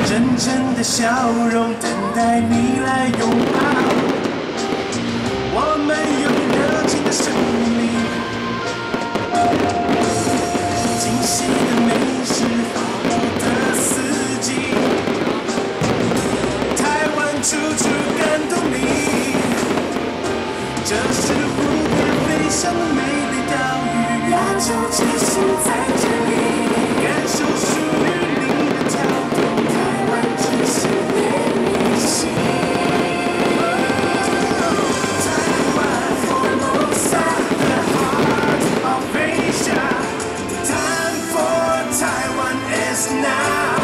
真正的笑容等待你来拥抱。我们有热情的生命，惊喜的美食，好的四季，台湾处处感动你。这是无边飞翔的美丽岛屿，亚洲之星在这里，感受属于你的跳动。台湾之星连你心，台湾 Formosa the heart of Asia, time for Taiwan is now.